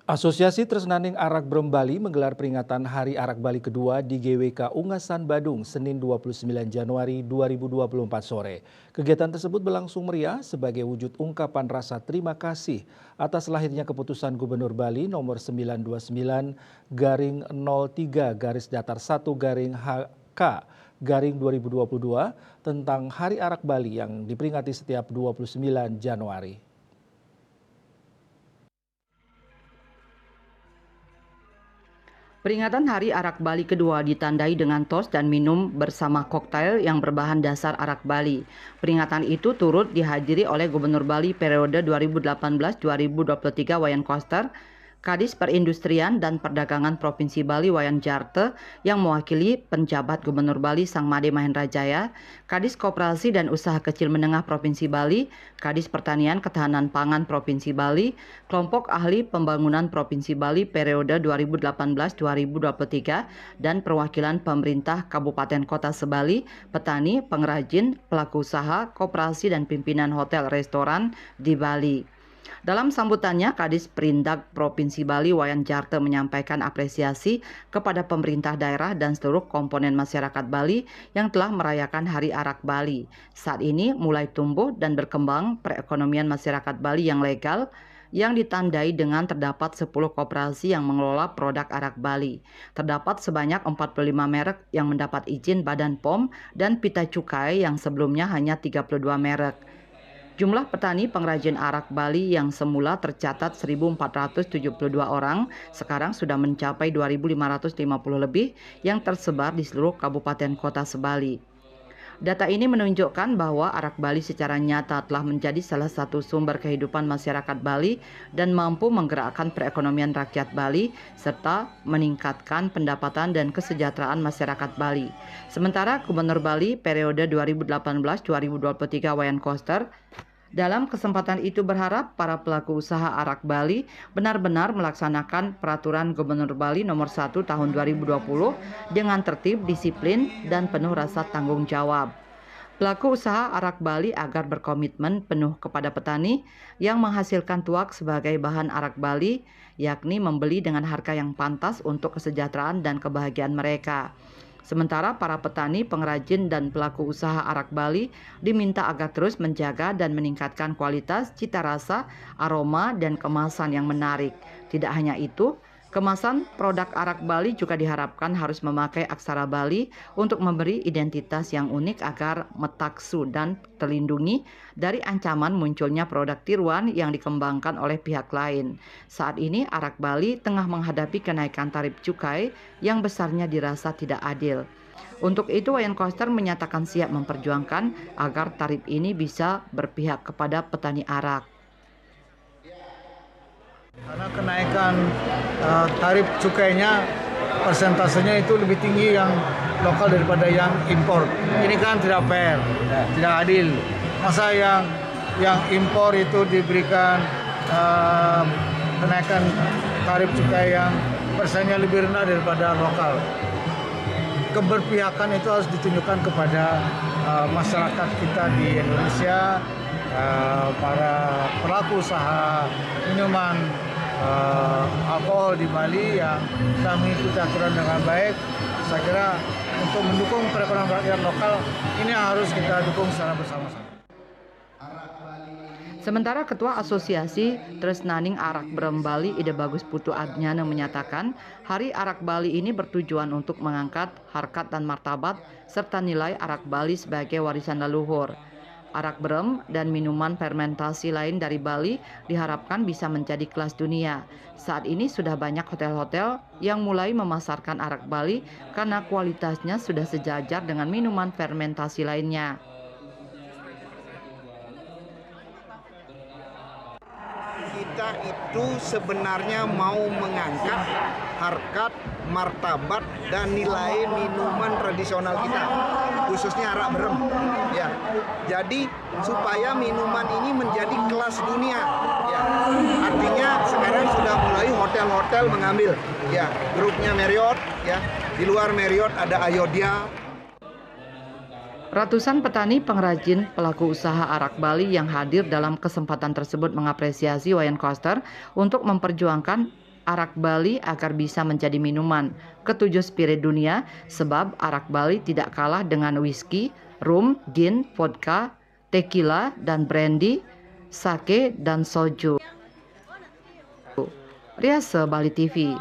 Asosiasi Tresnaning Arak Brem Bali menggelar peringatan Hari Arak Bali kedua di GWK Ungasan Badung Senin 29 Januari 2024 sore. Kegiatan tersebut berlangsung meriah sebagai wujud ungkapan rasa terima kasih atas lahirnya keputusan Gubernur Bali nomor 929/03-1-HK-2022 tentang Hari Arak Bali yang diperingati setiap 29 Januari. Peringatan Hari Arak Bali kedua ditandai dengan tos dan minum bersama koktail yang berbahan dasar arak Bali. Peringatan itu turut dihadiri oleh Gubernur Bali periode 2018-2023 Wayan Koster, Kadis Perindustrian dan Perdagangan Provinsi Bali Wayan Jarte yang mewakili penjabat Gubernur Bali Sang Made Mahendra Jaya, Kadis Koperasi dan Usaha Kecil Menengah Provinsi Bali, Kadis Pertanian Ketahanan Pangan Provinsi Bali, Kelompok Ahli Pembangunan Provinsi Bali periode 2018-2023 dan perwakilan pemerintah Kabupaten Kota Sebali, petani, pengrajin, pelaku usaha, koperasi dan pimpinan hotel restoran di Bali. Dalam sambutannya, Kadis Perindak Provinsi Bali Wayan Jarte menyampaikan apresiasi kepada pemerintah daerah dan seluruh komponen masyarakat Bali yang telah merayakan Hari Arak Bali. Saat ini mulai tumbuh dan berkembang perekonomian masyarakat Bali yang legal yang ditandai dengan terdapat 10 koperasi yang mengelola produk arak Bali. Terdapat sebanyak 45 merek yang mendapat izin Badan POM dan pita cukai yang sebelumnya hanya 32 merek. Jumlah petani pengrajin arak Bali yang semula tercatat 1.472 orang, sekarang sudah mencapai 2.550 lebih yang tersebar di seluruh kabupaten kota Sebali. Data ini menunjukkan bahwa arak Bali secara nyata telah menjadi salah satu sumber kehidupan masyarakat Bali dan mampu menggerakkan perekonomian rakyat Bali serta meningkatkan pendapatan dan kesejahteraan masyarakat Bali. Sementara Gubernur Bali periode 2018-2023 Wayan Koster dalam kesempatan itu berharap para pelaku usaha arak Bali benar-benar melaksanakan peraturan Gubernur Bali nomor 1 tahun 2020 dengan tertib, disiplin, dan penuh rasa tanggung jawab. Pelaku usaha arak Bali agar berkomitmen penuh kepada petani yang menghasilkan tuak sebagai bahan arak Bali, yakni membeli dengan harga yang pantas untuk kesejahteraan dan kebahagiaan mereka. Sementara para petani, pengrajin, dan pelaku usaha arak Bali diminta agar terus menjaga dan meningkatkan kualitas, cita rasa, aroma, dan kemasan yang menarik. Tidak hanya itu, kemasan produk arak Bali juga diharapkan harus memakai aksara Bali untuk memberi identitas yang unik agar metaksu dan terlindungi dari ancaman munculnya produk tiruan yang dikembangkan oleh pihak lain. Saat ini arak Bali tengah menghadapi kenaikan tarif cukai yang besarnya dirasa tidak adil. Untuk itu, Wayan Koster menyatakan siap memperjuangkan agar tarif ini bisa berpihak kepada petani arak. Karena kenaikan tarif cukainya persentasenya itu lebih tinggi yang lokal daripada yang impor. Ini kan tidak fair, tidak adil. Masa yang impor itu diberikan kenaikan tarif cukai yang persennya lebih rendah daripada lokal. Keberpihakan itu harus ditunjukkan kepada masyarakat kita di Indonesia, para pelaku usaha minuman alkohol di Bali yang telah mengikuti aturan dengan baik. Saya kira untuk mendukung perekonomian rakyat lokal ini harus kita dukung secara bersama-sama. Sementara Ketua Asosiasi Tresnaning Arak Brem Bali Ide Bagus Putu Adnyana menyatakan Hari Arak Bali ini bertujuan untuk mengangkat harkat dan martabat serta nilai arak Bali sebagai warisan leluhur. Arak brem dan minuman fermentasi lain dari Bali diharapkan bisa menjadi kelas dunia. Saat ini sudah banyak hotel-hotel yang mulai memasarkan arak Bali karena kualitasnya sudah sejajar dengan minuman fermentasi lainnya. Kita itu sebenarnya mau mengangkat harkat, martabat, dan nilai minuman tradisional kita, khususnya arak brem. Ya, jadi supaya minuman ini menjadi kelas dunia. Ya, artinya sekarang sudah mulai hotel-hotel mengambil. Ya, grupnya Marriott. Ya, di luar Marriott ada Ayodhya. Ratusan petani pengrajin pelaku usaha arak Bali yang hadir dalam kesempatan tersebut mengapresiasi Wayan Koster untuk memperjuangkan arak Bali agar bisa menjadi minuman ketujuh spirit dunia, sebab arak Bali tidak kalah dengan whisky, rum, gin, vodka, tequila, dan brandy, sake, dan soju. Riase Bali TV.